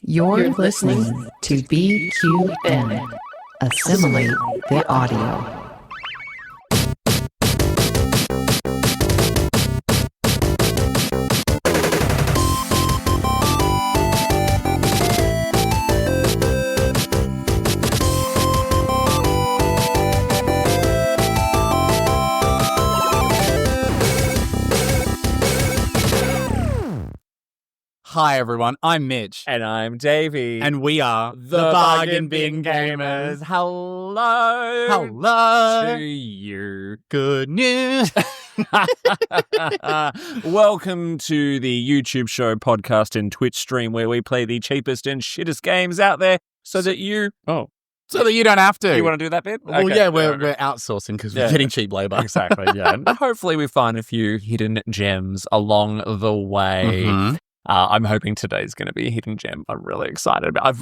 You're listening to BQN. Assimilate the audio. Hi everyone, I'm Mitch. And I'm Davey. And we are the Bargain Bin Gamers. Hello. Hello. To you. Good news. Welcome to the YouTube show, podcast, and Twitch stream where we play the cheapest and shittest games out there so that you... so that you don't have to. You want to do that bit? Well, Okay. yeah, we're outsourcing because we're getting cheap labor. Exactly, yeah. And hopefully we find a few hidden gems along the way. Mm-hmm. I'm hoping today's going to be a hidden gem. I'm really excited about.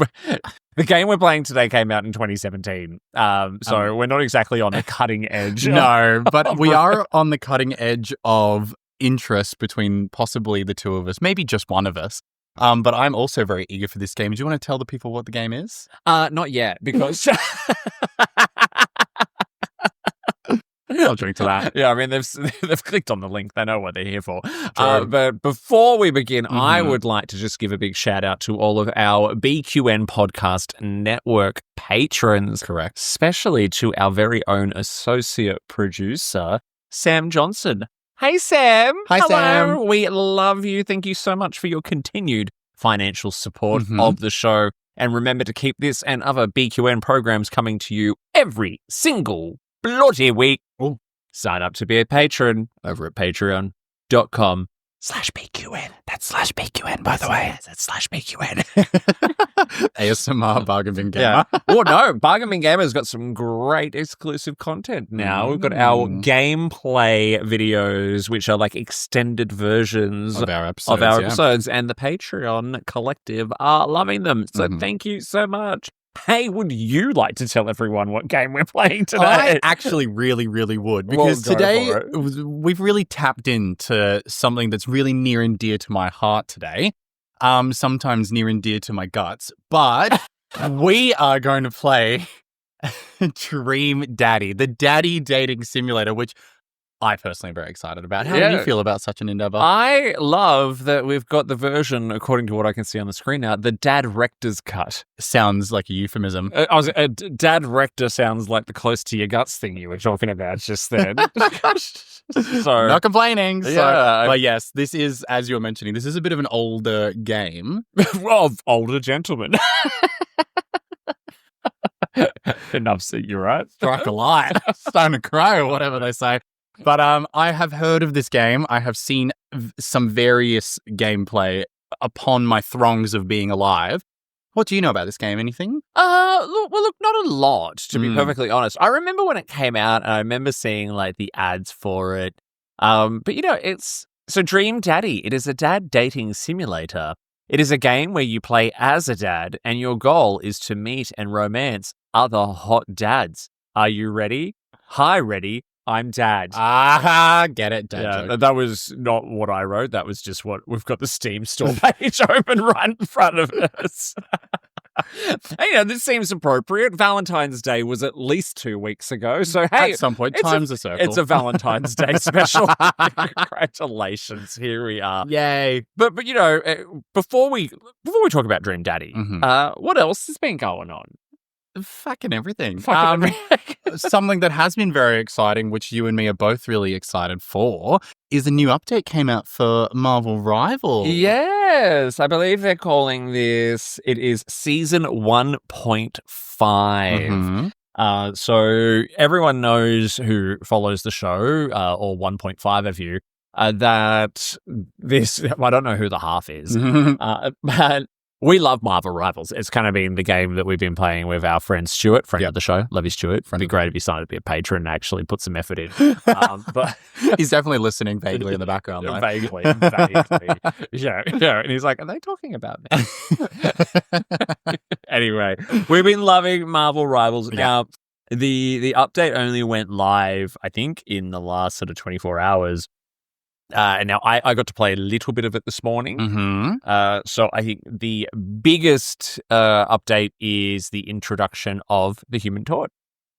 The game we're playing today came out in 2017, so we're not exactly on the cutting edge. No, but we are on the cutting edge of interest between possibly the two of us, maybe just one of us. But I'm also very eager for this game. Do you want to tell the people what the game is? Not yet, because... I'll drink to that. Yeah, I mean, they've clicked on the link. They know what they're here for. But before we begin, I would like to just give a big shout out to all of our BQN Podcast Network patrons. Correct. Especially to our very own associate producer, Sam Johnson. Hey, Sam. Hi, Hello. Sam. We love you. Thank you so much for your continued financial support of the show. And remember to keep this and other BQN programs coming to you every single bloody week. Oh. Sign up to be a patron over at patreon.com/BQN. That's /BQN, by the way. That's /BQN. ASMR Bargain Bin Gamer. Yeah. Oh, no. Bargain Bin Gamer's got some great exclusive content now. We've got our gameplay videos, which are like extended versions of our episodes. And the Patreon collective are loving them. So thank you so much. Hey, would you like to tell everyone what game we're playing today? I actually really, really would. Because today we've really tapped into something that's really near and dear to my heart today. Sometimes near and dear to my guts. But we are going to play Dream Daddy, the daddy dating simulator, which I personally am very excited about. How do you feel about such an endeavor? I love that we've got the version, according to what I can see on the screen now, the Dad Rector's cut. Sounds like a euphemism. Dad Rector sounds like the close to your guts thing you were talking about just then. So not complaining. But yes, this is, as you were mentioning, this is a bit of an older game. Of older gentlemen. Enough said, you're right. Strike a light. Starting to cry or whatever they say. But I have heard of this game. I have seen some various gameplay upon my throngs of being alive. What do you know about this game? Anything? Look, not a lot, to be perfectly honest. I remember when it came out, and I remember seeing like the ads for it. But it's Dream Daddy. It is a dad dating simulator. It is a game where you play as a dad, and your goal is to meet and romance other hot dads. Are you ready? Hi, ready. I'm Dad. Get it, Dad joke. That was not what I wrote. That was just what we've got the Steam store page open right in front of us. This seems appropriate. Valentine's Day was at least 2 weeks ago. So, hey. At some point, time's a circle. It's a Valentine's Day special. Congratulations. Here we are. Yay. But before we talk about Dream Daddy, what else has been going on? Fucking everything. Something that has been very exciting, which you and me are both really excited for, is a new update came out for Marvel Rivals. Yes, I believe they're calling this, it is Season 1.5. So everyone knows who follows the show, or 1.5 of you, that this, I don't know who the half is, but we love Marvel Rivals. It's kind of been the game that we've been playing with our friend Stuart, friend of the show. Love you, Stuart. It'd be great if you decided to be a patron and actually put some effort in. But he's definitely listening vaguely in the background. Vaguely. Yeah. And he's like, are they talking about me? Anyway, we've been loving Marvel Rivals. Yeah. Now, the update only went live, I think, in the last sort of 24 hours. And now I got to play a little bit of it this morning. Mm-hmm. So I think the biggest update is the introduction of the Human Torch.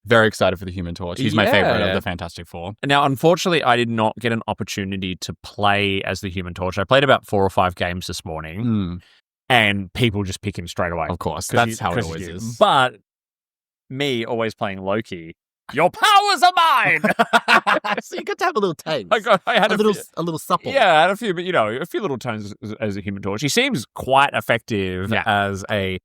Very excited for the Human Torch. He's my favorite of the Fantastic Four. Now, unfortunately, I did not get an opportunity to play as the Human Torch. I played about 4 or 5 games this morning, and people just pick him straight away. Of course, that's how it always is. But me always playing Loki, your powers are mine. So you got to have a little taste. I had a little supple. Yeah, I had a few, but a few little tones as a Human Torch. He seems quite effective as a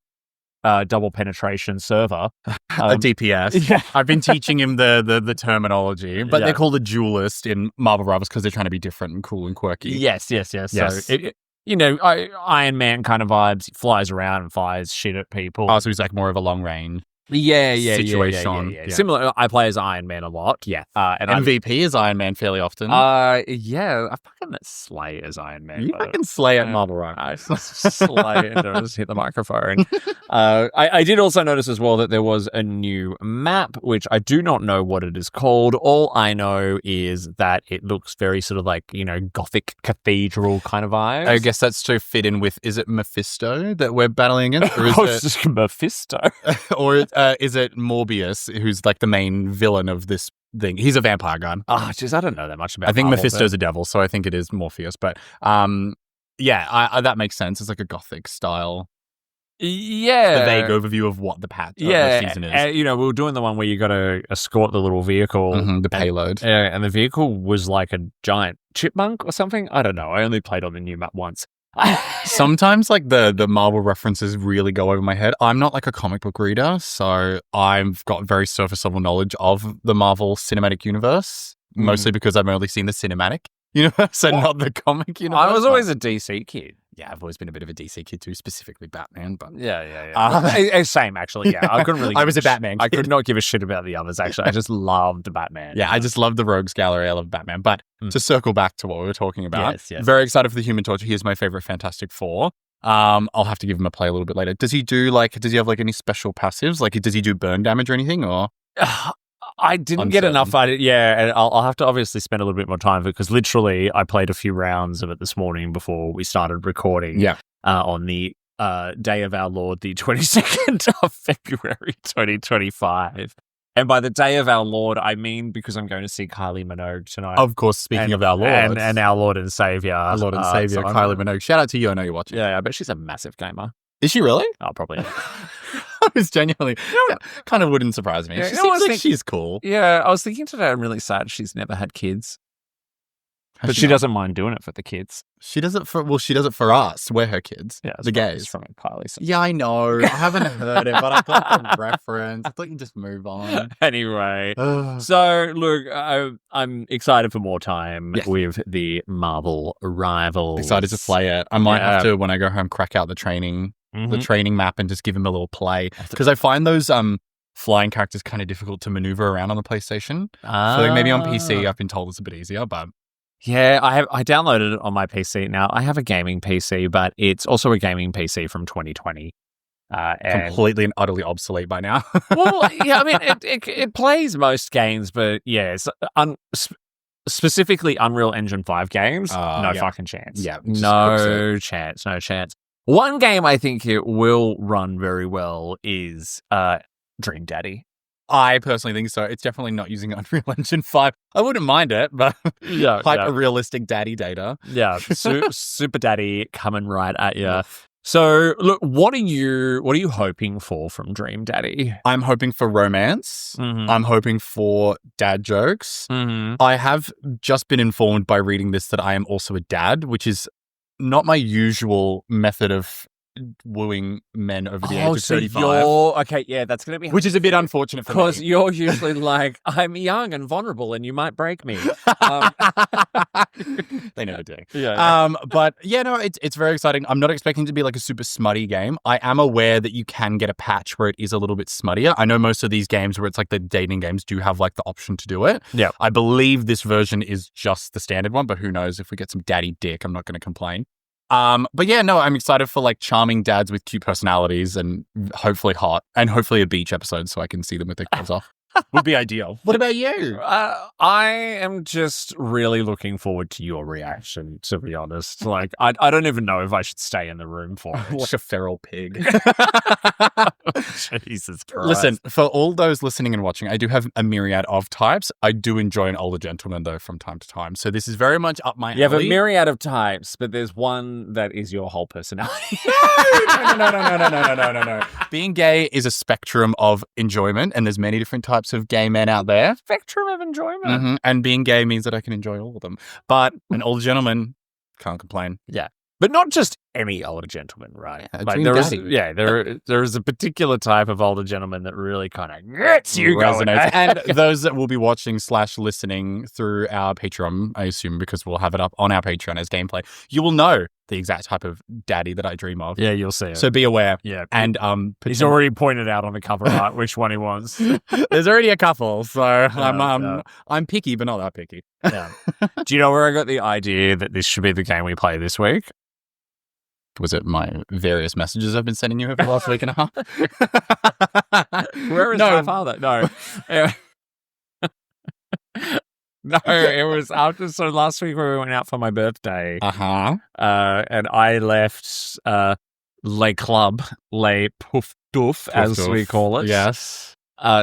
double penetration server. A DPS. Yeah. I've been teaching him the terminology, but they're called a duelist in Marvel Rivals because they're trying to be different and cool and quirky. Yes. So, Iron Man kind of vibes. He flies around and fires shit at people. Oh, so he's like more of a long range. Situation. Yeah. Similar. I play as Iron Man a lot. Yeah. And MVP is Iron Man fairly often. I fucking slay as Iron Man. You fucking slay at Marvel Rivals. I slay and just hit the microphone. I did also notice as well that there was a new map, which I do not know what it is called. All I know is that it looks very sort of like, Gothic cathedral kind of vibes. I guess that's to fit in with, is it Mephisto that we're battling against? Or is it Mephisto? Or is it Morbius, who's like the main villain of this thing? He's a vampire guy. I don't know that much about I think Marvel, Mephisto's a devil, so I think it is Morpheus. But that makes sense. It's like a Gothic style. Yeah. The vague overview of what the season is. We were doing the one where you got to escort the little vehicle. The payload. And the vehicle was like a giant chipmunk or something. I don't know. I only played on the new map once. Sometimes like the Marvel references really go over my head. I'm not like a comic book reader, so I've got very surface level knowledge of the Marvel Cinematic Universe, mostly because I've only seen the cinematic universe and not the comic universe. I was always a DC kid. Yeah, I've always been a bit of a DC kid too, specifically Batman. But same actually. Yeah, I couldn't really. I was a Batman kid. I could not give a shit about the others. Actually, I just loved Batman. Yeah, I just love the Rogues Gallery. I love Batman. But to circle back to what we were talking about, yes. Very excited for the Human Torch. He is my favorite Fantastic Four. I'll have to give him a play a little bit later. Does he have like any special passives? Like, does he do burn damage or anything? Or I didn't get enough at it. Yeah, and I'll have to obviously spend a little bit more time because literally I played a few rounds of it this morning before we started recording. Yeah. On the day of our Lord, the 22nd of February, 2025. And by the day of our Lord, I mean because I'm going to see Kylie Minogue tonight. Of course, speaking of our Lord. And our Lord and Savior. Our Lord and Savior, Kylie Minogue. Shout out to you. I know you're watching. Yeah, I bet she's a massive gamer. Is she really? Oh, probably. I was genuinely, kind of wouldn't surprise me. She seems like she's cool. Yeah, I was thinking today, I'm really sad she's never had kids. But she doesn't mind doing it for the kids. She does it for us. We're her kids. Yeah, the gays. From Kylie. So. Yeah, I know. I haven't heard it, but I got the reference. I thought you'd just move on. Anyway, so look, I'm excited for more time with the Marvel Rivals. Excited to play it. I might have to, when I go home, crack out the training map and just give him a little play. Because I find those flying characters kind of difficult to maneuver around on the PlayStation. So like maybe on PC, I've been told it's a bit easier, but... Yeah, I downloaded it on my PC. Now, I have a gaming PC, but it's also a gaming PC from 2020. Completely and utterly obsolete by now. Well, yeah, I mean, it plays most games, but yeah, it's specifically Unreal Engine 5 games, no fucking chance. Yeah. No chance. One game I think it will run very well is Dream Daddy. I personally think so. It's definitely not using Unreal Engine 5. I wouldn't mind it, but hyper-realistic daddy data. Yeah, super daddy coming right at you. So, look, what are you hoping for from Dream Daddy? I'm hoping for romance. I'm hoping for dad jokes. I have just been informed by reading this that I am also a dad, which is not my usual method of wooing men over the age of 35. Okay, yeah, that's going to be... Which is a bit unfortunate for me. Because you're usually like, I'm young and vulnerable and you might break me. They never do. Yeah. But yeah, no, it's very exciting. I'm not expecting it to be like a super smutty game. I am aware that you can get a patch where it is a little bit smuttier. I know most of these games where it's like the dating games do have like the option to do it. Yeah. I believe this version is just the standard one, but who knows, if we get some daddy dick, I'm not going to complain. But yeah, no, I'm excited for like charming dads with cute personalities and hopefully hot and hopefully a beach episode so I can see them with their clothes off. would be ideal. What about you? I am just really looking forward to your reaction, to be honest. Like, I don't even know if I should stay in the room for it. Like a feral pig. Jesus Christ. Listen, for all those listening and watching, I do have a myriad of types. I do enjoy an older gentleman, though, from time to time. So this is very much up my alley. You have a myriad of types, but there's one that is your whole personality. No. Being gay is a spectrum of enjoyment, and there's many different types of gay men out there. Spectrum of enjoyment. Mm-hmm. And being gay means that I can enjoy all of them. But an older gentleman, can't complain. Yeah. But not just any older gentleman, right? Like there is a particular type of older gentleman that really kind of gets you going. And those that will be watching / listening through our Patreon, I assume, because we'll have it up on our Patreon as gameplay, you will know the exact type of daddy that I dream of. Yeah, you'll see it. So be aware. Yeah. And he's already pointed out on the cover art which one he wants. There's already a couple, so I'm picky, but not that picky. Yeah. Do you know where I got the idea that this should be the game we play this week? Was it my various messages I've been sending you over the last week and a half? Where is my father? No. No, it was after. So last week we went out for my birthday. Uh-huh. And I left Le Club, Le Pouf Douf, as we call it. Yes.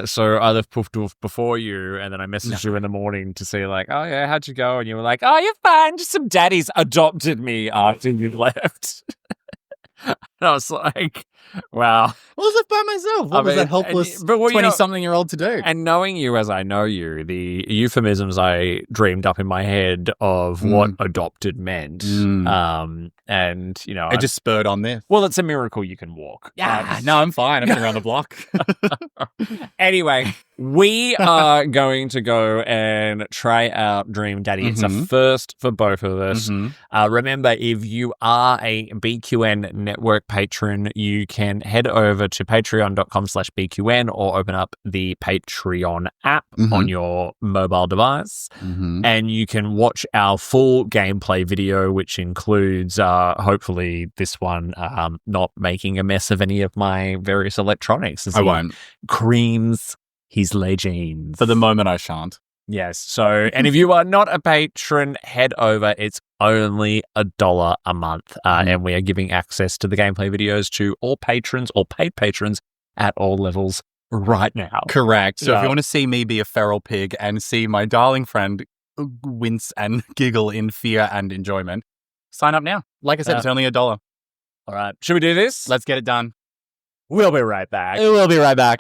So I left Pouf Douf before you, and then I messaged you in the morning to say, like, oh, yeah, how'd you go? And you were like, oh, you're fine. Just some daddies adopted me after you left. And I was like, wow. I was left by myself. What was that helpless 20-something-year-old to do? And knowing you as I know you, the euphemisms I dreamed up in my head of what adopted meant. And, you know. It just spurred on this. Well, it's a miracle you can walk. Yeah. No, I'm fine. I've been around the block. Anyway, we are going to go and try out Dream Daddy. It's a first for both of us. Remember, if you are a BQN Network patron, you can head over to patreon.com/BQN or open up the Patreon app on your mobile device. And you can watch our full gameplay video, which includes, hopefully, this one not making a mess of any of my various electronics. I won't. Creams his legends. For the moment, I shan't. Yes. So, and if you are not a patron, head over. It's only $1 a month. And we are giving access to the gameplay videos to all patrons or paid patrons at all levels right now. Correct. So if you want to see me be a feral pig and see my darling friend wince and giggle in fear and enjoyment, sign up now. Like I said, it's only $1. All right. Should we do this? Let's get it done. We'll be right back. We'll be right back.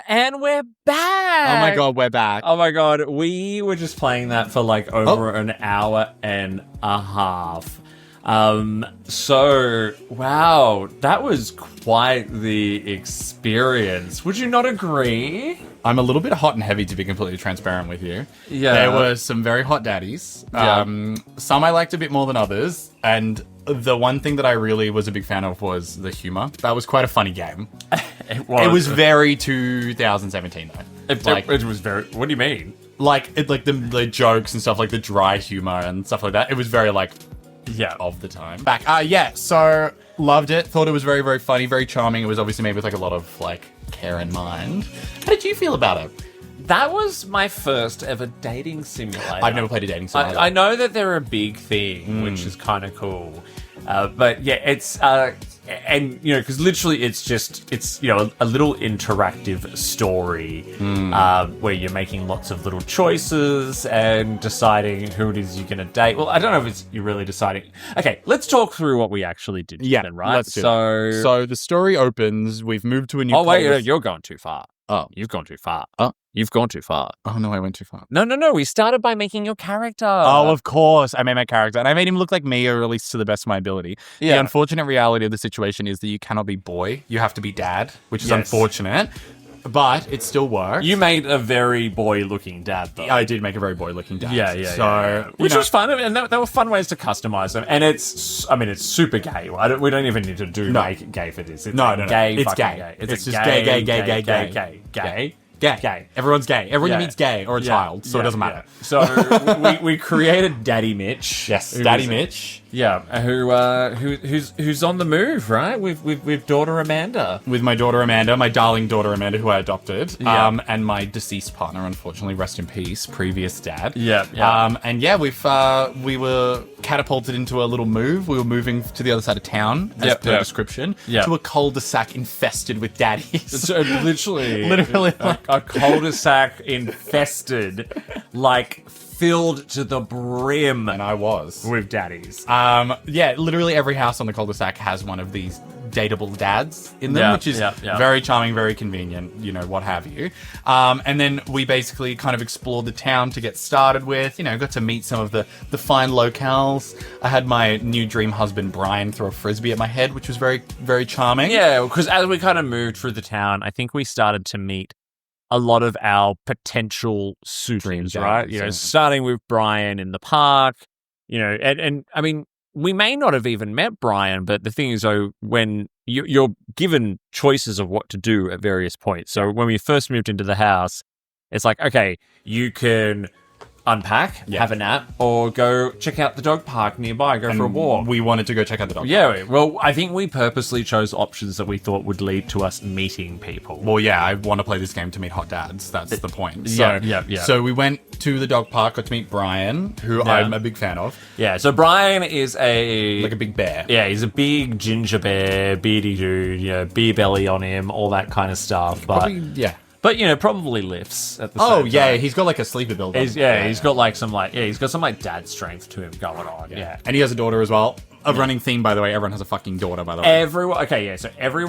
And we're back. Oh my God, we're back. Oh my God. We were just playing that for like over an hour and a half. So, wow, that was quite the experience. Would you not agree? I'm a little bit hot and heavy, to be completely transparent with you. Yeah. There were some very hot daddies. Yeah. Some I liked a bit more than others. And the one thing that I really was a big fan of was the humor. That was quite a funny game. It was. It was very 2017, though. It was very... What do you mean? Like the jokes and stuff, like the dry humor and stuff like that. It was very, like... Yeah. Of the time. Back. So loved it. Thought it was very, very funny, very charming. It was obviously made with like a lot of like care in mind. How did you feel about it? That was my first ever dating simulator. I've never played a dating simulator. I know that they're a big thing, which is kind of cool. But yeah, it's... and, you know, because literally it's, you know, a little interactive story where you're making lots of little choices and deciding who it is you're going to date. Well, I don't know if you're really deciding. Okay, let's talk through what we actually did then, right? Let's do it. So the story opens, we've moved to a new place. Oh, wait, you're going too far. Oh. You've gone too far. Oh. You've gone too far. Oh, no, I went too far. No. We started by making your character. Oh, of course. I made my character. And I made him look like me, or at least to the best of my ability. Yeah. The unfortunate reality of the situation is that you cannot be boy. You have to be dad, which is unfortunate. But it still works. You made a very boy-looking dad, though. I did make a very boy-looking dad. Yeah. Which was fun, and there were fun ways to customize them. And it's super gay. We don't even need to make it gay for this. It's no. Gay, it's gay. It's just gay. Gay. Everyone's gay. Everyone Yeah. you meet's gay or a child, so it doesn't matter. Yeah. So we created Daddy Mitch. Yes, Daddy Mitch. Yeah, who's on the move, right? With daughter Amanda. With my daughter Amanda, my darling daughter Amanda, who I adopted, Yeah. and my deceased partner, unfortunately, rest in peace, previous dad. Yeah. And yeah, we were catapulted into a little move. We were moving to the other side of town, as per description, to a cul-de-sac infested with daddies. So literally like a cul-de-sac infested, like filled to the brim, and I was with daddies. Yeah, literally every house on the cul-de-sac has one of these dateable dads in them, which is very charming, very convenient, what have you. And then we basically kind of explored the town to get started with, got to meet some of the fine locales. I had my new dream husband, Brian, throw a frisbee at my head, which was very, very charming. Yeah, because as we kind of moved through the town, I think we started to meet a lot of our potential suitors, right? Starting with Brian in the park, and I mean, we may not have even met Brian, but the thing is, though, when you're given choices of what to do at various points. So when we first moved into the house, it's like, okay, you can unpack, have a nap, or go check out the dog park nearby, go for a walk. We wanted to go check out the dog park. Yeah, well, I think we purposely chose options that we thought would lead to us meeting people. Well, yeah, I want to play this game to meet hot dads. That's the point. Yeah. So we went to the dog park, got to meet Brian, who I'm a big fan of. Yeah, so Brian is like a big bear. Yeah, he's a big ginger bear, beardy dude, beer belly on him, all that kind of stuff. But But probably lifts at the same time. He's got like a sleeper build. He's got some dad strength to him going on. Yeah. And he has a daughter as well. A running theme, by the way. Everyone has a fucking daughter, by the way.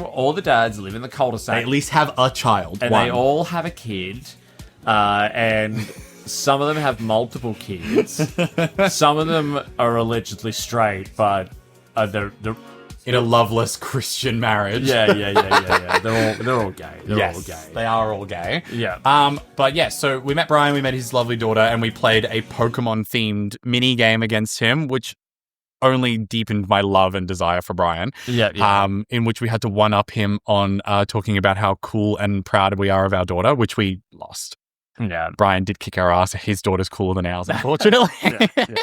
All the dads live in the cul-de-sac. They at least have a child. And they all have a kid. And some of them have multiple kids. Some of them are allegedly straight, but they're in a loveless Christian marriage. Yeah. They're all gay. They're all gay. They are all gay. Yeah. But yeah, so we met Brian, we met his lovely daughter, and we played a Pokemon-themed mini game against him, which only deepened my love and desire for Brian. Yeah. In which we had to one-up him on talking about how cool and proud we are of our daughter, which we lost. Yeah. Brian did kick our ass. His daughter's cooler than ours, unfortunately. Yeah.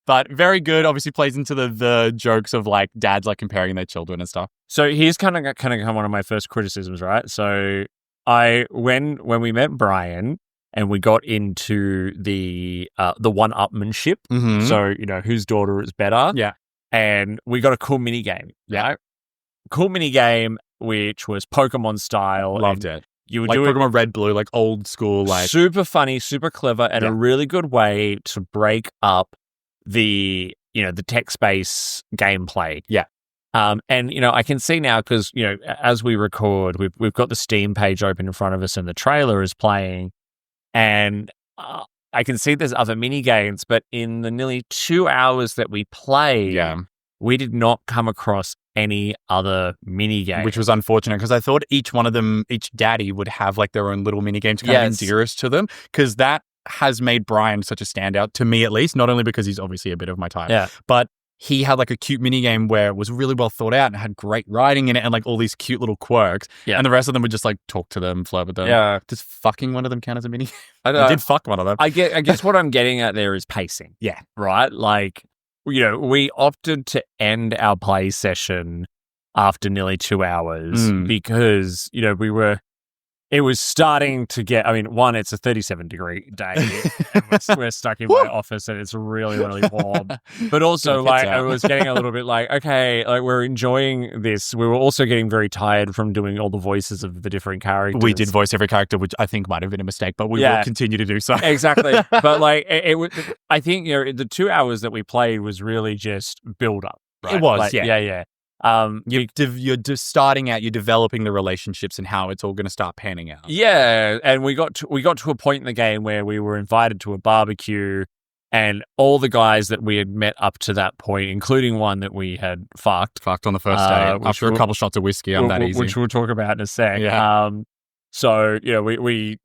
But very good. Obviously plays into the jokes of like dads like comparing their children and stuff. So here's kind of one of my first criticisms, right? So when we met Brian and we got into the one-upmanship, so whose daughter is better, and we got a cool mini game, cool mini game which was Pokemon style. Loved it. You would like do Pokemon Red, Blue, like old school, like super funny, super clever, and a really good way to break up the text-based gameplay. Yeah. And I can see now because as we record, we've got the Steam page open in front of us and the trailer is playing, and I can see there's other mini games, but in the nearly 2 hours that we played, we did not come across any other mini game, which was unfortunate because I thought each one of them, each daddy would have like their own little mini game to kind of endear us to them, because that has made Brian such a standout to me, at least, not only because he's obviously a bit of my type, but he had like a cute mini game where it was really well thought out and had great writing in it and like all these cute little quirks. Yeah. And the rest of them would just like talk to them, flirt with them. Yeah. Does fucking one of them count as a mini game? I did fuck one of them. I guess what I'm getting at there is pacing. Yeah. Right? Like, we opted to end our play session after nearly 2 hours because, it was starting to get, one, it's a 37-degree day. And we're stuck in my office and it's really, really warm. But also, like, I was getting a little bit like, okay, like, we're enjoying this. We were also getting very tired from doing all the voices of the different characters. We did voice every character, which I think might have been a mistake, but we will continue to do so. Exactly. But, like, I think, the 2 hours that we played was really just build up. Right? It was, like, yeah. You're just starting out, you're developing the relationships and how it's all going to start panning out. Yeah, and we got to a point in the game where we were invited to a barbecue, and all the guys that we had met up to that point, including one that we had fucked on the first day after a couple shots of whiskey. I'm that easy, which we'll talk about in a sec. Yeah. So we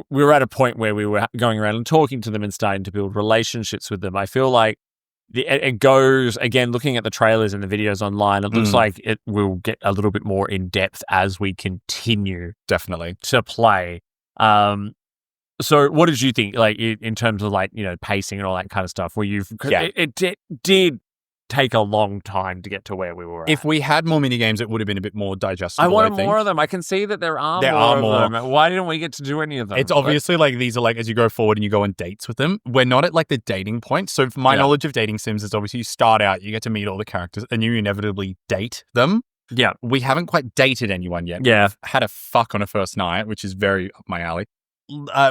were at a point where we were going around and talking to them and starting to build relationships with them. I feel like it goes, again, looking at the trailers and the videos online, it looks like it will get a little bit more in depth as we continue definitely to play. So what did you think, like, in terms of, like, pacing and all that kind of stuff? Where it did take a long time to get to where we were at. If we had more mini games, it would have been a bit more digestible. I wanted more of them. I can see that there are more of them. Why didn't we get to do any of them? It's obviously like these are like as you go forward and you go on dates with them. We're not at like the dating point. So my knowledge of dating sims is obviously you start out, you get to meet all the characters, and you inevitably date them. Yeah. We haven't quite dated anyone yet. Yeah. We've had a fuck on a first night, which is very up my alley.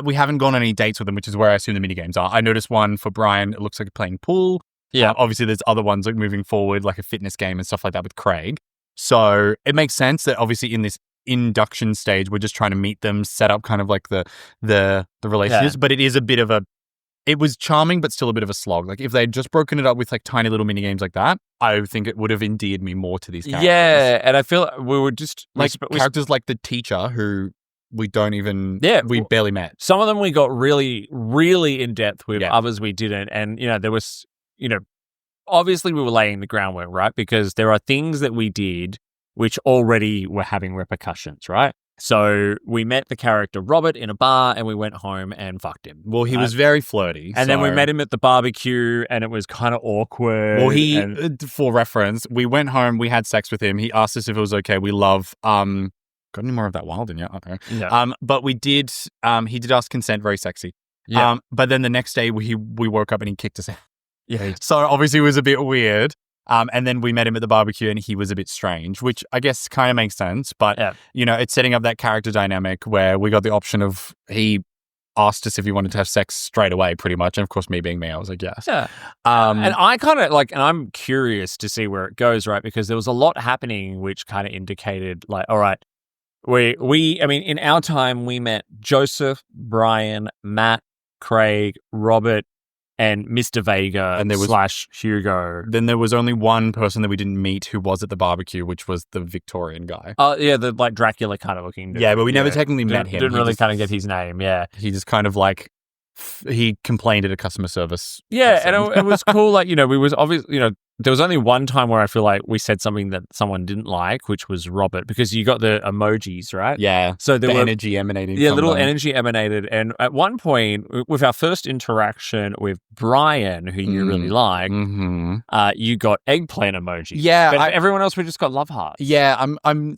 We haven't gone on any dates with them, which is where I assume the mini games are. I noticed one for Brian. It looks like playing pool. Yeah. Obviously, there's other ones like moving forward, like a fitness game and stuff like that with Craig. So it makes sense that obviously in this induction stage, we're just trying to meet them, set up kind of like the relationships. Yeah. But it is a bit of it was charming, but still a bit of a slog. Like if they'd just broken it up with like tiny little mini games like that, I think it would have endeared me more to these characters. Yeah, and I feel we were just like characters like the teacher who we don't even we barely met. Some of them we got really, really in depth with. Others we didn't, and there was. Obviously we were laying the groundwork, right? Because there are things that we did which already were having repercussions, right? So we met the character Robert in a bar and we went home and fucked him. Well, he was very flirty. And then we met him at the barbecue and it was kind of awkward. Well, for reference, we went home, we had sex with him. He asked us if it was okay. We love, got any more of that wild in you? Okay. No. But we did, he did ask consent, very sexy. Yeah. But then the next day we woke up and he kicked us out. Yeah. So obviously it was a bit weird. And then we met him at the barbecue and he was a bit strange, which I guess kind of makes sense. But, it's setting up that character dynamic where we got the option of he asked us if he wanted to have sex straight away, pretty much. And of course, me being me, I was like, yes. Yeah. And I kind of and I'm curious to see where it goes, right? Because there was a lot happening which kind of indicated like, all right, in our time, we met Joseph, Brian, Matt, Craig, Robert, and Mr. Vega and / Hugo. Then there was only one person that we didn't meet who was at the barbecue, which was the Victorian guy. Oh, yeah, the like Dracula kind of looking dude. Yeah, but we never technically met him. Didn't really kind of get his name, yeah. He just kind of like, he complained at a customer service. Yeah, and it was cool. Like, we was obviously, there was only one time where I feel like we said something that someone didn't like, which was Robert, because you got the emojis, right? Yeah. So there were energy emanating. Yeah, little energy emanated. And at one point, with our first interaction with Brian, who you really like, you got eggplant emojis. Yeah. But everyone else, we just got love hearts. Yeah, I'm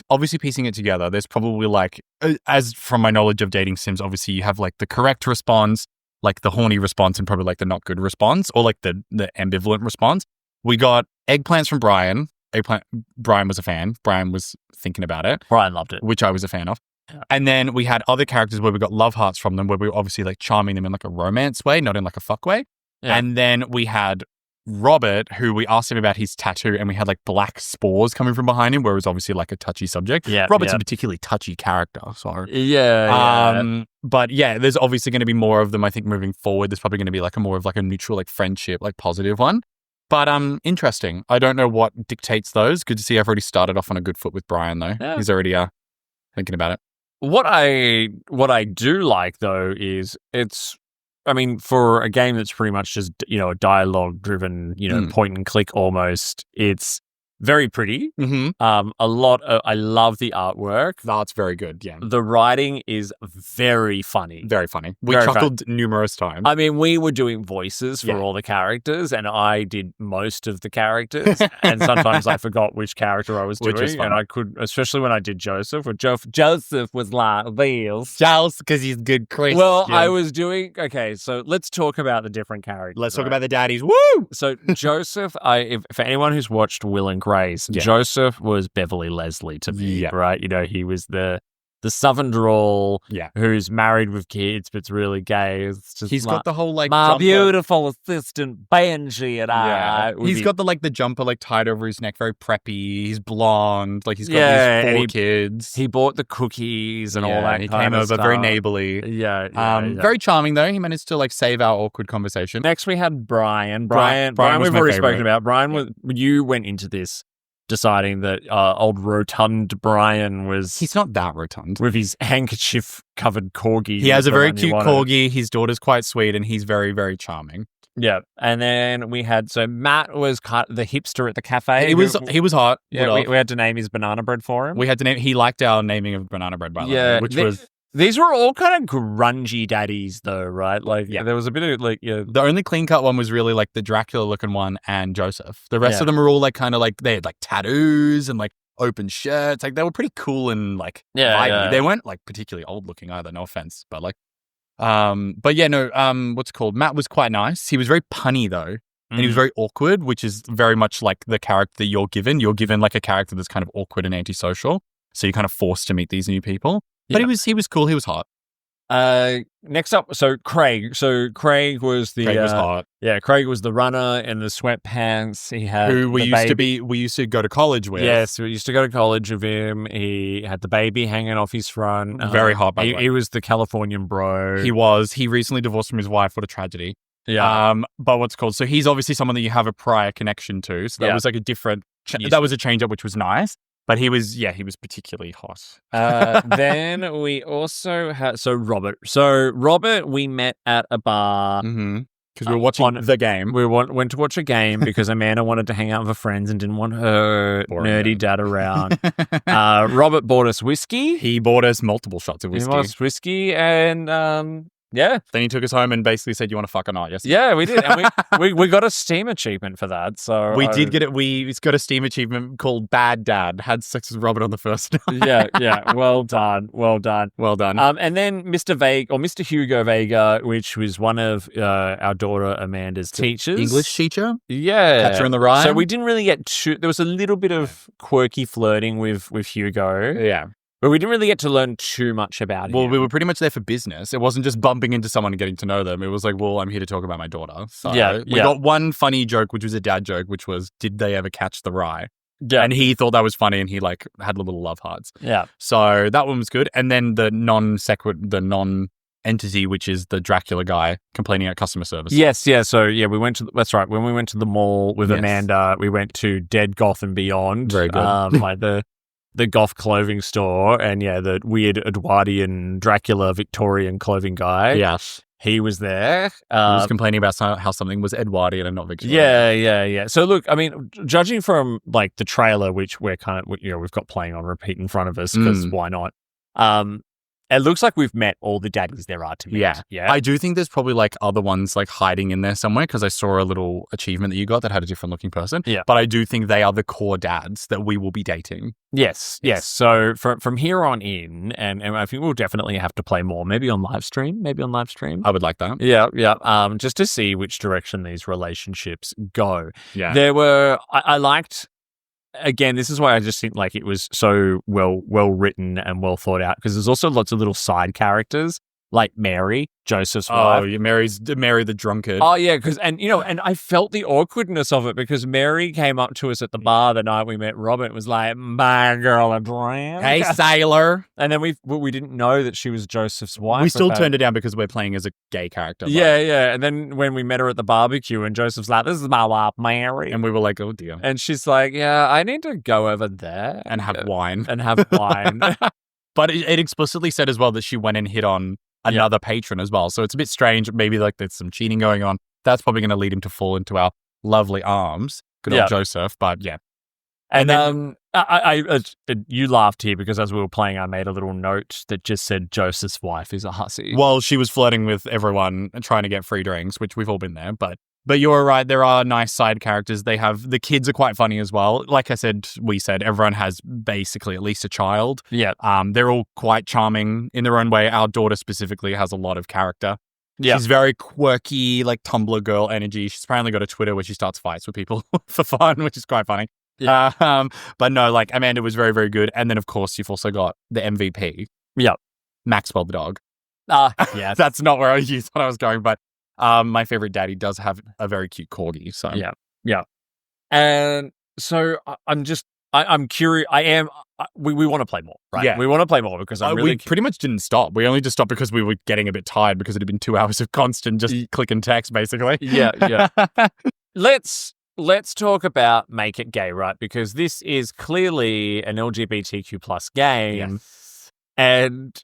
obviously piecing it together. There's probably like, as from my knowledge of dating sims, obviously you have like the correct response, like the horny response, and probably like the not good response, or like the ambivalent response. We got eggplants from Brian. Brian was a fan. Brian was thinking about it. Brian loved it. Which I was a fan of. Yeah. And then we had other characters where we got love hearts from them, where we were obviously like charming them in like a romance way, not in like a fuck way. Yeah. And then we had Robert, who we asked him about his tattoo, and we had like black spores coming from behind him, where it was obviously like a touchy subject. Yeah, Robert's a particularly touchy character, so But yeah, there's obviously going to be more of them. I think moving forward, there's probably going to be like a more of like a neutral, like friendship, like positive one. But interesting. I don't know what dictates those. Good to see. I've already started off on a good foot with Brian though. Yeah. He's already thinking about it. What I do like though is for a game that's pretty much just, a dialogue driven, point and click almost, it's very pretty. Mm-hmm. I love the artwork. That's very good, yeah. The writing is very funny. Very funny. We chuckled numerous times. I mean, we were doing voices for all the characters, and I did most of the characters, and sometimes I forgot which character I was doing, and I could, especially when I did Joseph, where Joseph was like this. Joseph, because he's good Chris. Well, I was doing, okay, so let's talk about the different characters. Let's talk about the daddies. Woo! So Joseph, for anyone who's watched Will and Grace, Joseph was Beverly Leslie to me, right? He was the southern drawl who's married with kids but's really gay. It's just he's got the whole like my jumper. Beautiful assistant Benji and I. He's got the jumper like tied over his neck, very preppy. He's blonde, like he's got these 4 kids. He bought the cookies and all that. He kind came of over stuff. very neighborly. Very charming though. He managed to like save our awkward conversation. Next we had Brian. Brian we've already spoken about. Brian, you went into this deciding that old rotund Brian was... He's not that rotund. With his handkerchief-covered corgi. He has a very cute corgi. His daughter's quite sweet, and he's very, very charming. Yeah. And then we had... So Matt was the hipster at the cafe. He was hot. Yeah, we had to name his banana bread for him. We had to name... He liked our naming of banana bread, by the way, which was... These were all kind of grungy daddies, though, right? Like, there was a bit of The only clean cut one was really like the Dracula looking one and Joseph. The rest of them were all like kind of like they had like tattoos and like open shirts. Like they were pretty cool and like vibey. Yeah. They weren't like particularly old looking either. No offense, but like, but yeah, no. What's it called? Matt was quite nice. He was very punny though. And he was very awkward, which is very much like the character that you're given. You're given like a character that's kind of awkward and antisocial. So you're kind of forced to meet these new people. But he was cool. He was hot. Next up, so Craig. So Craig was the... Craig was hot. Yeah, Craig was the runner in the sweatpants. He had who we used to go to college with. Yes, we used to go to college with him. He had the baby hanging off his front. Very hot, by the way. He was the Californian bro. He was. He recently divorced from his wife. What a tragedy. Yeah. But what's called? So he's obviously someone that you have a prior connection to. So that was like a different... that was a change up, which was nice. But he was particularly hot. Then we also had Robert. So Robert, we met at a bar because we were watching the game. We went to watch a game because Amanda wanted to hang out with her friends and didn't want her nerdy dad around. Robert bought us whiskey. He bought us multiple shots of whiskey. He bought us whiskey and yeah. Then he took us home and basically said, "You want to fuck or not?" Yes. Yeah, we did. And we got a Steam achievement for that. So we did get it. It's got a Steam achievement called Bad Dad. Had sex with Robert on the first night. Yeah. Well done. And then Mr. Hugo Vega, which was one of our daughter Amanda's teachers. English teacher? Yeah. Catcher in the Rye. So we didn't really get there was a little bit of quirky flirting with Hugo. Yeah. But we didn't really get to learn too much about him. Well, we were pretty much there for business. It wasn't just bumping into someone and getting to know them. It was like, well, I'm here to talk about my daughter. So we got one funny joke, which was a dad joke, which was, did they ever catch the rye? Yeah. And he thought that was funny and he like had little love hearts. Yeah. So that one was good. And then the non-entity, which is the Dracula guy complaining at customer service. Yes, yeah. So yeah, that's right. When we went to the mall with Amanda, we went to Dead Goth and Beyond. Very good. Like the goth clothing store, and the weird Edwardian Dracula Victorian clothing guy. Yes. He was there. He was complaining about how something was Edwardian and not Victorian. Yeah. So look, I mean, judging from like the trailer, which we're kind of, we've got playing on repeat in front of us because why not? It looks like we've met all the daddies there are to meet. Yeah. I do think there's probably like other ones like hiding in there somewhere because I saw a little achievement that you got that had a different looking person. Yeah. But I do think they are the core dads that we will be dating. Yes. So from here on in, and I think we'll definitely have to play more, maybe on live stream. I would like that. Yeah. Just to see which direction these relationships go. Yeah. I liked... Again, this is why I just think like it was so well written and well thought out because there's also lots of little side characters like Mary, Joseph's wife. Oh, yeah, Mary the drunkard. Oh yeah, and I felt the awkwardness of it because Mary came up to us at the bar the night we met Robert and was like, "Buy a girl a drink." Hey, sailor. And then we didn't know that she was Joseph's wife. We still turned it down because we're playing as a gay character. Yeah. And then when we met her at the barbecue and Joseph's like, "This is my wife, Mary," and we were like, "Oh dear." And she's like, "Yeah, I need to go over there and have wine." But it explicitly said as well that she went and hit on another patron as well. So it's a bit strange. Maybe like there's some cheating going on. That's probably going to lead him to fall into our lovely arms. Good old Joseph. But yeah. And then you laughed here because as we were playing, I made a little note that just said Joseph's wife is a hussy. Well, she was flirting with everyone and trying to get free drinks, which we've all been there. But you're right. There are nice side characters. The kids are quite funny as well. Like I said, everyone has basically at least a child. Yeah. They're all quite charming in their own way. Our daughter specifically has a lot of character. Yeah. She's very quirky, like Tumblr girl energy. She's apparently got a Twitter where she starts fights with people for fun, which is quite funny. Yeah. But no, like Amanda was very, very good. And then of course you've also got the MVP. Yeah. Maxwell the dog. Yeah. That's not where I thought I was going, but my favorite daddy does have a very cute corgi. So yeah. And so I'm curious. We want to play more, right? Yeah. We want to play more because we pretty much didn't stop. We only just stopped because we were getting a bit tired because it had been 2 hours of constant just click and text, basically. Yeah. Let's talk about Make It Gay, right? Because this is clearly an LGBTQ plus game, and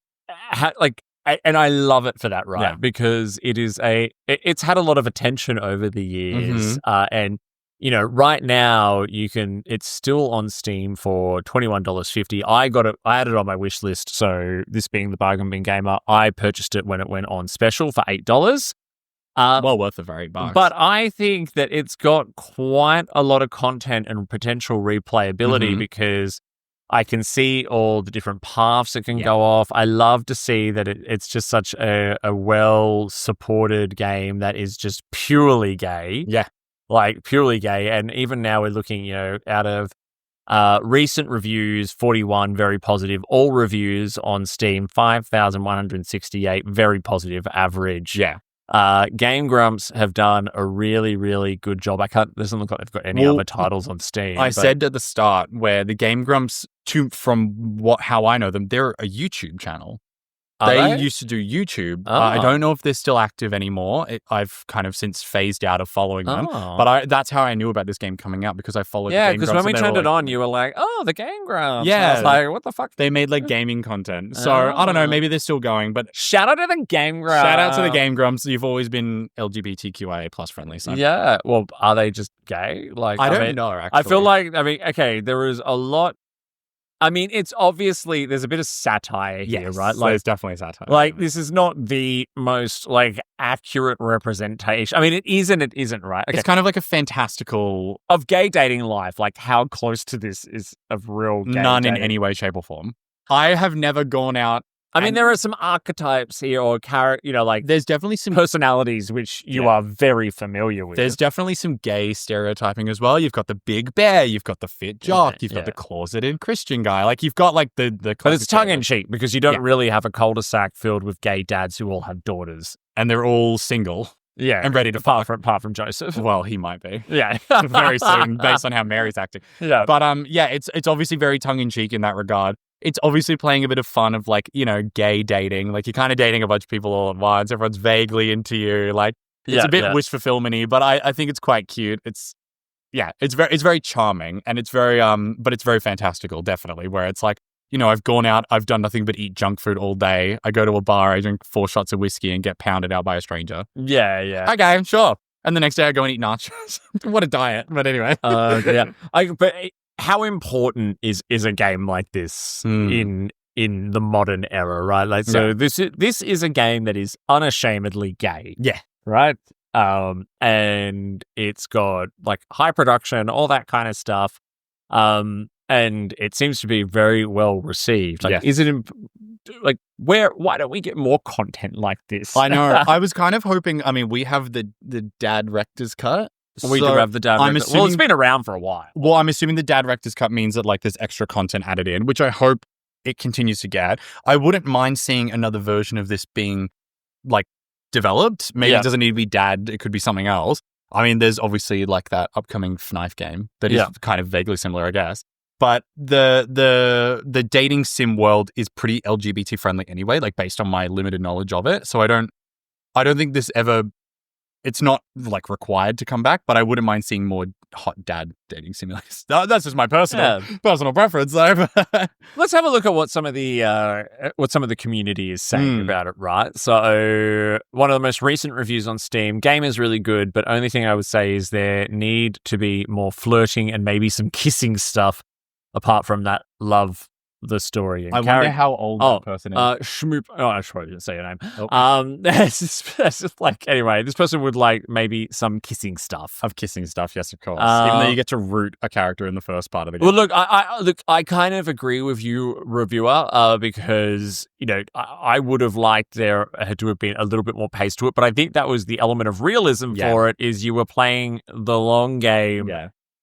I love it for that, right? Yeah. Because it's had a lot of attention over the years, and right now it's still on Steam for $21.50. I had it on my wish list. So this being the bargain bin gamer, I purchased it when it went on special for $8. Well worth the very $8. But I think that it's got quite a lot of content and potential replayability because I can see all the different paths it can go off. I love to see that it's just such a well-supported game that is just purely gay. Yeah. Like purely gay. And even now we're looking, out of recent reviews, 41 very positive. All reviews on Steam, 5,168 very positive average. Yeah. Game Grumps have done a really, really good job. Doesn't look like they've got any other titles on Steam. I said at the start where the Game Grumps, how I know them, they're a YouTube channel. They used to do YouTube. I don't know if they're still active anymore. I've kind of since phased out of following them. But that's how I knew about this game coming out because I followed the Game Grumps. Yeah, because when we turned it on, you were like, oh, the Game Grumps. Yeah. I was like, what the fuck? They made like gaming content. So I don't know, maybe they're still going. But shout out to the Game Grumps. Shout out to the Game Grumps. You've always been LGBTQIA plus friendly. So. Yeah. Well, are they just gay? Like I don't know, actually. I feel like, okay, there is a lot. I mean, it's obviously, there's a bit of satire here, right? Like, there's definitely satire. Like, this is not the most, accurate representation. I mean, it is and it isn't, right? Okay. It's kind of like a fantastical... Of gay dating life, like, how close to this is of real gay None dating? In any way, shape, or form. I have never gone out... I mean, there are some archetypes here or there's definitely some personalities which you are very familiar with. There's definitely some gay stereotyping as well. You've got the big bear, you've got the fit jock, you've got the closeted Christian guy. Like you've got like the But it's tongue in cheek because you don't really have a cul-de-sac filled with gay dads who all have daughters. And they're all single. Yeah. And ready to apart from Joseph. Well, he might be. Yeah. Very soon, based on how Mary's acting. Yeah. But it's obviously very tongue in cheek in that regard. It's obviously playing a bit of fun of gay dating. Like you're kind of dating a bunch of people all at once. Everyone's vaguely into you. Like it's a bit wish fulfillment-y, but I think it's quite cute. It's very charming and it's very but it's very fantastical, definitely. Where it's like, I've gone out, I've done nothing but eat junk food all day. I go to a bar, I drink 4 shots of whiskey and get pounded out by a stranger. Yeah, yeah. Okay, sure. And the next day I go and eat nachos. What a diet. But anyway. How important is a game like this in the modern era, right? Like, so this is a game that is unashamedly gay. Yeah. Right? And it's got high production, all that kind of stuff. And it seems to be very well received. Is it why don't we get more content like this? I know. I was kind of hoping, we have the Dad Rector's cut. We do have the Dad Rector's. Well, it's been around for a while. Well, I'm assuming the Dad Rector's cut means that there's extra content added in, which I hope it continues to get. I wouldn't mind seeing another version of this being developed. Maybe it doesn't need to be Dad. It could be something else. I mean, there's obviously that upcoming FNAF game that is kind of vaguely similar, I guess. But the dating sim world is pretty LGBT friendly anyway, based on my limited knowledge of it. So I don't think this ever. It's not required to come back, but I wouldn't mind seeing more hot dad dating simulators. That's just my personal preference, though. Let's have a look at what some of the community is saying about it. Right. So one of the most recent reviews on Steam, Gaymer's really good, but only thing I would say is there need to be more flirting and maybe some kissing stuff apart from that love. The story. I wonder how old that person is. Shmoop. Oh, I probably didn't say your name. Oh. That's just anyway, this person would maybe some kissing stuff. Of kissing stuff, yes, of course. Even though you get to root a character in the first part of the game. Well, look, I kind of agree with you, reviewer, because, I would have liked there had to have been a little bit more pace to it, but I think that was the element of realism for it, is you were playing the long game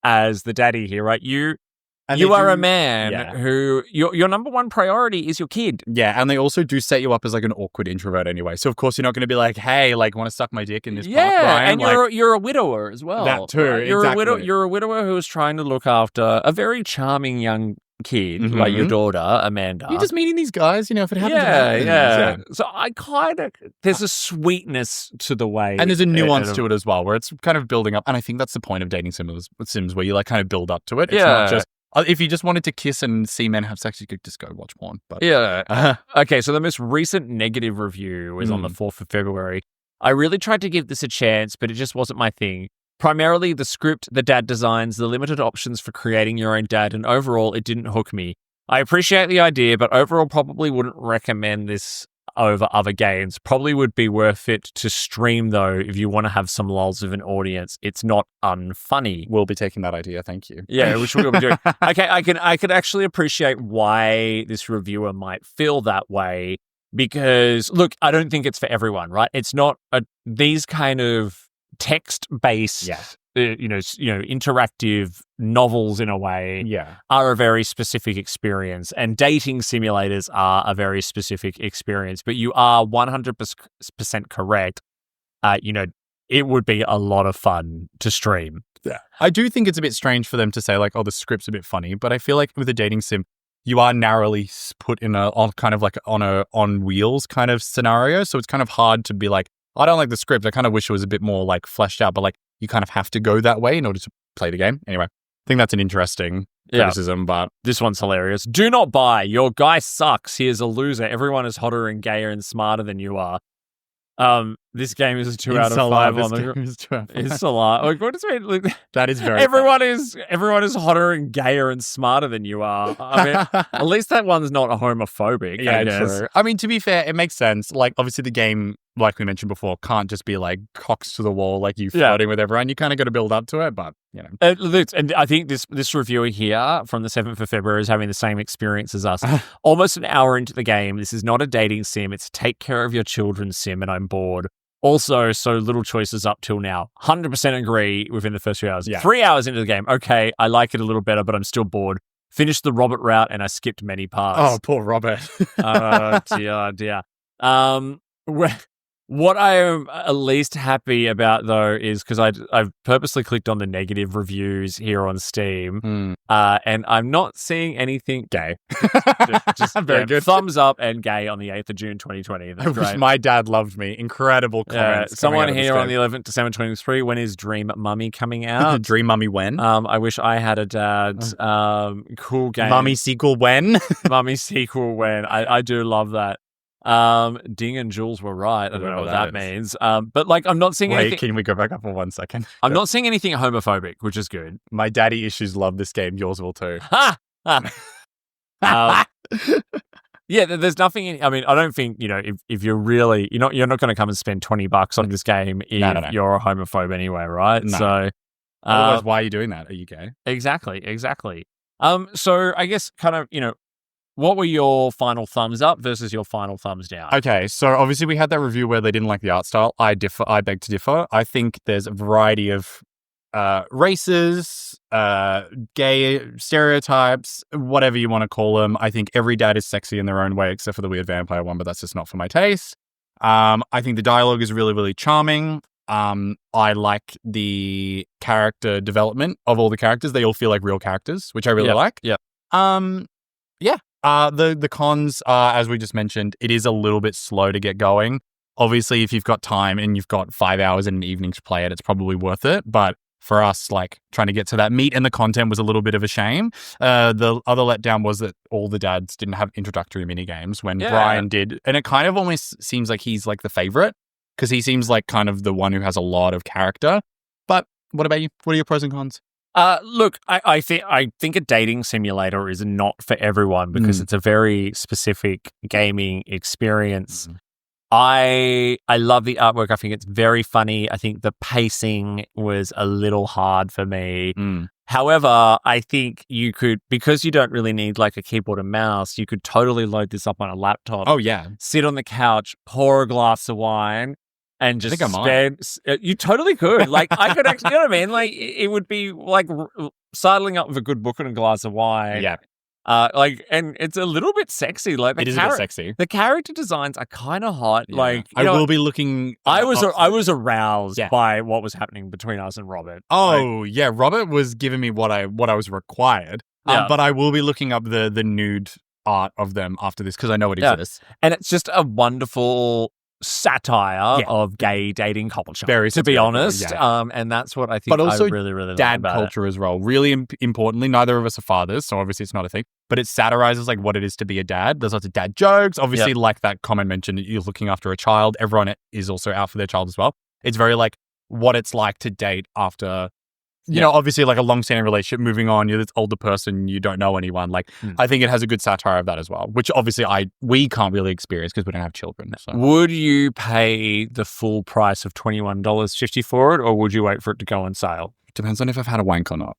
as the daddy here, right? You are a man who your number one priority is your kid. Yeah, and they also do set you up as an awkward introvert anyway. So of course you're not going to be like, hey, want to suck my dick in this park, Brian? And you're a widower as well. That too, right? You're a widower who is trying to look after a very charming young kid, like your daughter, Amanda. You're just meeting these guys, if it happens. Yeah. So I there's a sweetness to the way. And there's a nuance to it as well, where it's kind of building up. And I think that's the point of dating sims where you kind of build up to it. It's not just, if you just wanted to kiss and see men have sex, you could just go watch porn. But okay, so the most recent negative review is on the 4th of February. I really tried to give this a chance, but it just wasn't my thing. primarily the script, the dad designs, the limited options for creating your own dad, and overall, it didn't hook me. I appreciate the idea, but overall, probably wouldn't recommend this over other games. Probably would be worth it to stream, though, if you want to have some lulls of an audience. It's not unfunny. We'll be taking that idea. Thank you. Yeah, which we'll be doing. Okay, I can actually appreciate why this reviewer might feel that way. Because, look, I don't think it's for everyone, right? It's not these kind of text-based, interactive novels in a way are a very specific experience. And dating simulators are a very specific experience. But you are 100% correct. It would be a lot of fun to stream. Yeah. I do think it's a bit strange for them to say, like, oh, the script's a bit funny. But I feel like with a dating sim, you are narrowly put in on wheels kind of scenario. So it's kind of hard to be like, I don't like the script. I kind of wish it was a bit more like fleshed out, but like you kind of have to go that way in order to play the game. Anyway, I think that's an interesting criticism, but this one's hilarious. Do not buy. Your guy sucks. He is a loser. Everyone is hotter and gayer and smarter than you are. This game is a 2 out of 5 on the. It's a lot. Like, what does it mean? Like, that is very. Everyone is hotter and gayer and smarter than you are. I mean, at least that one's not homophobic. Yeah, I guess. true. I mean, to be fair, it makes sense. Like, obviously, the game, like we mentioned before, can't just be like cocks to the wall, like you flirting with everyone. You kind of got to build up to it, but you know. And I think this reviewer here from the 7th of February is having the same experience as us. Almost an hour into the game, this is not a dating sim. It's a take care of your children sim, and I'm bored. Also, so little choices up till now. 100% agree within the first few hours. Yeah. 3 hours into the game, okay, I like it a little better, but I'm still bored. Finished the Robert route, and I skipped many parts. Oh, poor Robert. Oh, dear. What I am least happy about, though, is because I've purposely clicked on the negative reviews here on Steam, and I'm not seeing anything gay. just very good. Thumbs up and gay on the 8th of June, 2020. That's I wish my dad loved me. Incredible comments. Someone here on the 11th December 2023, when is Dream Mummy coming out? Dream Mummy when? I wish I had a dad. Cool game. Mummy sequel when? Mummy sequel when. I do love that. Ding and Jules were right. I don't know what that means. But like, I'm not seeing anything. Can we go back up for 1 second? I'm not seeing anything homophobic, which is good. My daddy issues love this game. Yours will too. Yeah, there's nothing. I mean, I don't think, if you're really, you're not going to come and spend $20 on this game if you're a homophobe anyway, right? No. So, otherwise, why are you doing that? Are you gay? Exactly. So I guess kind of, what were your final thumbs up versus your final thumbs down? Okay, so obviously we had that review where they didn't like the art style. I beg to differ. I think there's a variety of races, gay stereotypes, whatever you want to call them. I think every dad is sexy in their own way, except for the weird vampire one, but that's just not for my taste. I think the dialogue is really, really charming. I like the character development of all the characters. They all feel like real characters, which I really like. Yeah. The cons are, as we just mentioned, it is a little bit slow to get going. Obviously, if you've got time and you've got 5 hours in an evening to play it, it's probably worth it. But for us, like trying to get to that meat and the content was a little bit of a shame. The other letdown was that all the dads didn't have introductory mini games when Brian did. And it kind of almost seems like he's like the favorite because he seems like kind of the one who has a lot of character. But what about you? What are your pros and cons? Look, I think a dating simulator is not for everyone because it's a very specific gaming experience. I love the artwork. I think it's very funny. I think the pacing was a little hard for me. However, I think you could, because you don't really need like a keyboard and mouse, you could totally load this up on a laptop. Oh, yeah. Sit on the couch, pour a glass of wine, and just spend. You totally could. Like, I could actually, you know what I mean? Like, it would be like sidling up with a good book and a glass of wine. Yeah. And it's a little bit sexy. Like, it is a bit sexy. The character designs are kind of hot. Yeah. Like, I will be looking. I was aroused by what was happening between us and Robert. Oh, yeah. Robert was giving me what I was required. But I will be looking up the nude art of them after this because I know it exists. And it's just a wonderful satire of gay dating culture, to be honest. And that's what I think. But also, I really, really dad like culture as well. Really importantly, neither of us are fathers, so obviously it's not a thing. But it satirizes like what it is to be a dad. There's lots of dad jokes. Obviously, like that comment mentioned, you're looking after a child. Everyone is also out for their child as well. It's very like what it's like to date after, you know, obviously like a long-standing relationship, moving on, you're this older person, you don't know anyone. Like, I think it has a good satire of that as well, which obviously we can't really experience because we don't have children. So. Would you pay the full price of $21.50 for it, or would you wait for it to go on sale? Depends on if I've had a wank or not.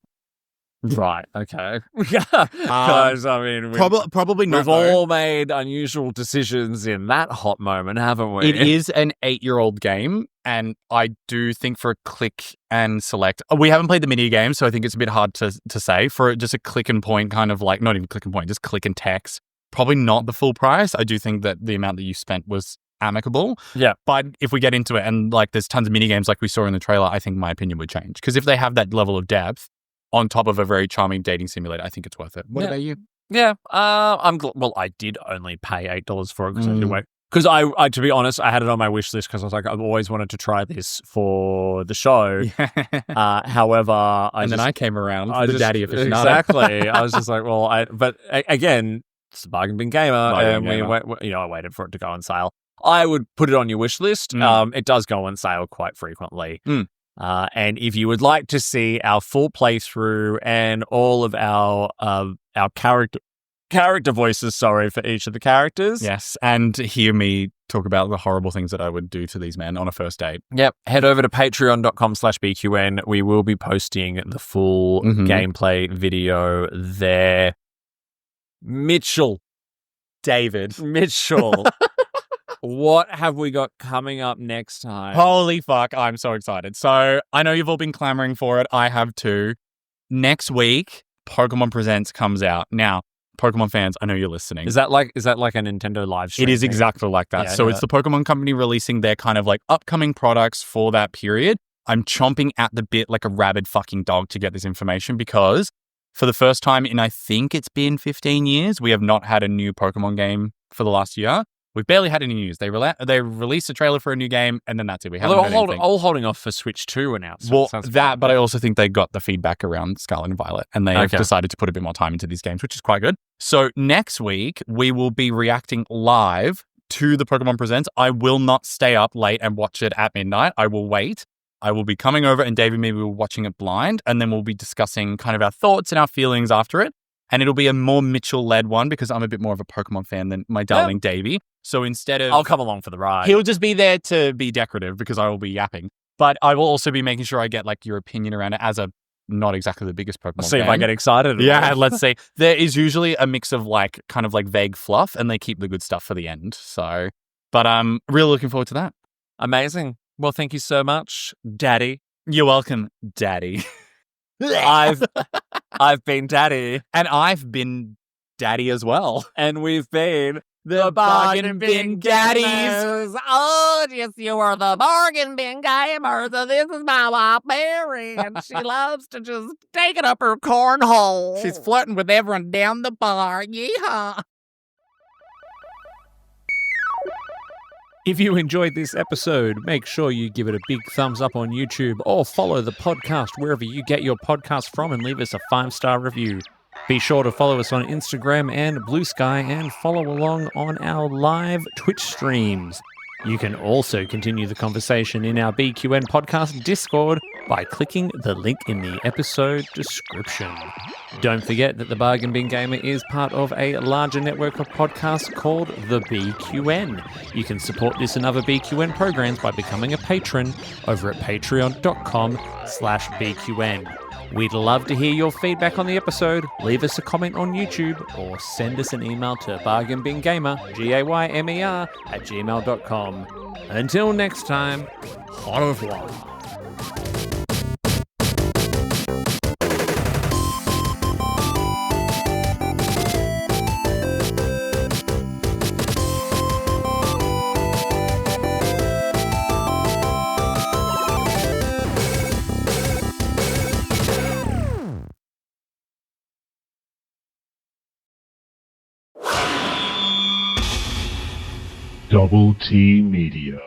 Right. Okay. Because I mean, probably not. We've all made unusual decisions in that hot moment, haven't we? It is an 8-year-old game, and I do think for a click and select, we haven't played the mini game, so I think it's a bit hard to say. For just a click and point, kind of like not even click and point, just click and text. Probably not the full price. I do think that the amount that you spent was amicable. Yeah. But if we get into it and like there's tons of mini games like we saw in the trailer, I think my opinion would change because if they have that level of depth. On top of a very charming dating simulator, I think it's worth it. What about you? Yeah, well, I did only pay $8 for it because I did wait. Because I, to be honest, I had it on my wish list because I was like, I've always wanted to try this for the show. However, then I came around, daddy aficionado. Exactly. I was just like, well, but again, it's the Bargain Bin Gamer, and I waited for it to go on sale. I would put it on your wish list. It does go on sale quite frequently. And if you would like to see our full playthrough and all of our character voices, for each of the characters. Yes, and hear me talk about the horrible things that I would do to these men on a first date. Yep, head over to patreon.com/BQN. We will be posting the full gameplay video there. Mitchell. What have we got coming up next time? Holy fuck, I'm so excited. So I know you've all been clamoring for it. I have too. Next week, Pokemon Presents comes out. Now, Pokemon fans, I know you're listening. Is that like a Nintendo live stream? It is exactly like that. So it's the Pokemon Company releasing their kind of like upcoming products for that period. I'm chomping at the bit like a rabid fucking dog to get this information because for the first time in I think it's been 15 years, we have not had a new Pokemon game for the last year. We've barely had any news. They released a trailer for a new game, and then that's it. We haven't heard anything. All holding off for Switch 2 announcements. Well, but I also think they got the feedback around Scarlet and Violet, and they have decided to put a bit more time into these games, which is quite good. So next week, we will be reacting live to the Pokemon Presents. I will not stay up late and watch it at midnight. I will wait. I will be coming over, and Dave and me will be watching it blind, and then we'll be discussing kind of our thoughts and our feelings after it. And it'll be a more Mitchell-led one because I'm a bit more of a Pokemon fan than my darling Davey. So instead of... I'll come along for the ride. He'll just be there to be decorative because I will be yapping. But I will also be making sure I get like your opinion around it as a not exactly the biggest Pokemon See fan. if I get excited. Yeah, let's see. There is usually a mix of like kind of like vague fluff and they keep the good stuff for the end. So, but I'm really looking forward to that. Amazing. Well, thank you so much, Daddy. You're welcome, Daddy. I've been Daddy. And I've been Daddy as well. And we've been the Bargain Bin Daddies. Oh, yes, you are the Bargain Bin Gaymers. So this is my wife, Mary, and she loves to just take it up her cornhole. She's flirting with everyone down the bar. Yeehaw. If you enjoyed this episode, make sure you give it a big thumbs up on YouTube or follow the podcast wherever you get your podcast from and leave us a 5-star review. Be sure to follow us on Instagram and Blue Sky and follow along on our live Twitch streams. You can also continue the conversation in our BQN podcast Discord by clicking the link in the episode description. Don't forget that the Bargain Bin Gamer is part of a larger network of podcasts called the BQN. You can support this and other BQN programs by becoming a patron over at patreon.com/BQN. We'd love to hear your feedback on the episode. Leave us a comment on YouTube or send us an email to bargainbingamer, Gaymer, @gmail.com. Until next time, au revoir. Double T Media.